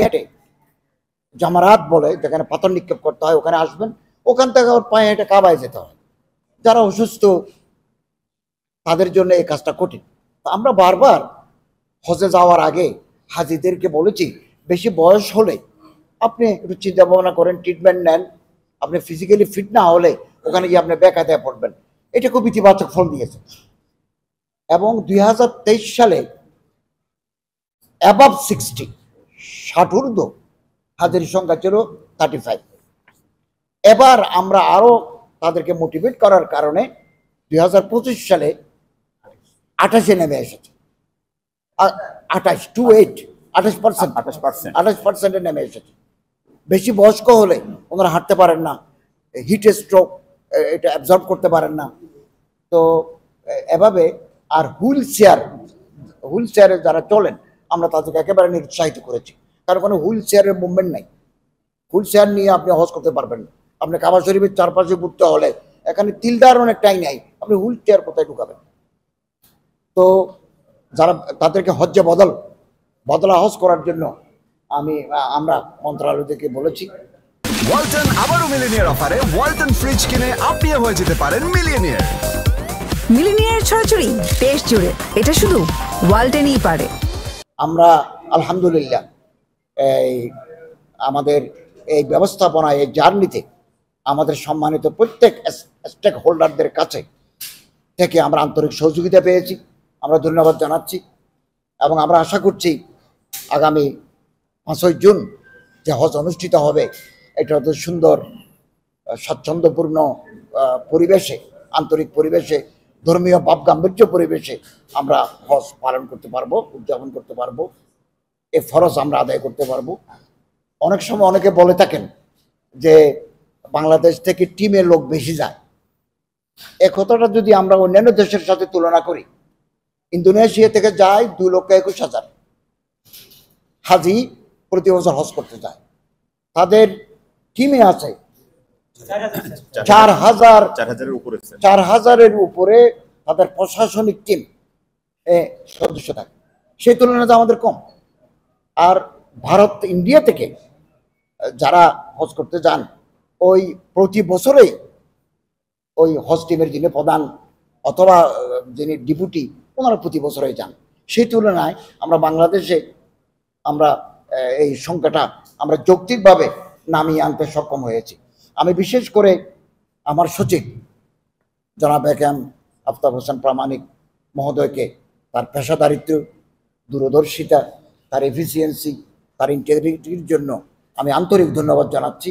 হেঁটে জামারাত বলে, যেখানে পাথর নিক্ষেপ করতে হয়, ওখানে আসবেন। ওখান থেকে ওর পায়ে হেঁটে কাবায় যেতে হয়। যারা অসুস্থ তাদের জন্য এই কাজটা কঠিন। আমরা বারবার হজে যাওয়ার আগে হাজিদেরকে বলেছি, বেশি বয়স হলে আপনি একটু চিন্তা ভাবনা করেন, ট্রিটমেন্ট নেন। আপনি ফিজিক্যালি ফিট না হলে ওখানে গিয়ে আপনি বেকায়দায় পড়বেন। এটা খুব ইতিবাচক ফল দিয়েছে। এবং 2023 সালে অ্যাবাভ 60, 60 ঊর্ধ্ব হাজির সংখ্যা ছিল 35। এবার আমরা আরো তাদেরকে মোটিভেট করার কারণে 2025 সালে 28-এ নেমে এসেছে। 28% নেমে এসেছে। বেশি বয়স্ক হলে ওনারা হাঁটতে পারেন না, হিট স্ট্রোক এটা অ্যাবজর্ব করতে পারেন না। তো এভাবে আর হুইল চেয়ারে যারা চলেন আমরা তাদেরকে একেবারে নিরুৎসাহিত করেছি, কারণ কোনো হুইল চেয়ারের মুভমেন্ট নাই। হুইল চেয়ার নিয়ে আপনি হজ করতে পারবেন না। আপনি কাবা শরীফের চারপাশে ঘুরতে হলে এখানে তিলদার অনেকটাই নাই, আপনি হুইল চেয়ার কোথায় ঢুকাবেন? তো যারা তাদেরকে হজ্জে বদলা হজ করার জন্য আমরা মন্ত্রণালয় থেকে বলেছি। ওয়ালটন আবারও মিলিনিয়ার অফারে ওয়ালটন ফ্রিজ কিনে আপনিও হয়ে যেতে পারেন মিলিয়নিয়ার। মিলিনিয়ার ছড়াছড়ি দেশ জুড়ে, এটা শুধু ওয়ালটনই পারে। আমরা আলহামদুলিল্লাহ আমাদের এই ব্যবস্থাপনায়, এই জার্নিতে আমাদের সম্মানিত প্রত্যেক স্টেক হোল্ডারদের কাছে থেকে আমরা আন্তরিক সহযোগিতা পেয়েছি। আমরা ধন্যবাদ জানাচ্ছি এবং আমরা আশা করছি আগামী 5ই জুন যে হজ অনুষ্ঠিত হবে এটা অত সুন্দর স্বাচ্ছন্দ্যপূর্ণ পরিবেশে, আন্তরিক পরিবেশে, ধর্মীয় ভাবগাম্ভীর্য পরিবেশে আমরা হজ পালন করতে পারবো, উদযাপন করতে পারবো, এ ফরজ আমরা আদায় করতে পারবো। অনেক সময় অনেকে বলে থাকেন যে বাংলাদেশ থেকে টিমে লোক বেশি যায়। এ কথাটা যদি আমরা অন্যান্য দেশের সাথে তুলনা করি, ইন্দোনেশিয়া থেকে যায় 2,21,000 হাজি প্রতি বছর হজ করতে যায়। তাদের টিমে আছে 4,000-এর উপরে তাদের প্রশাসনিক টিম সদস্য থাকে। সেই তুলনায় আমাদের কম। আর ভারত, ইন্ডিয়া থেকে যারা হজ করতে যান ওই প্রতি বছরেই ওই হজ টিমের যিনি প্রধান অথবা যিনি ডেপুটি, ওনারা প্রতি বছরেই যান। সেই তুলনায় আমরা বাংলাদেশে আমরা এই সংখ্যাটা আমরা যৌক্তিকভাবে নামিয়ে আনতে সক্ষম হয়েছি। আমি বিশেষ করে আমার সচিব জনাব একেএম আফতাব হোসেন প্রামাণিক মহোদয়কে তার পেশাদারিত্ব, দূরদর্শিতা, তার এফিসিয়েন্সি, তার ইন্টিগ্রিটির জন্য আমি আন্তরিক ধন্যবাদ জানাচ্ছি।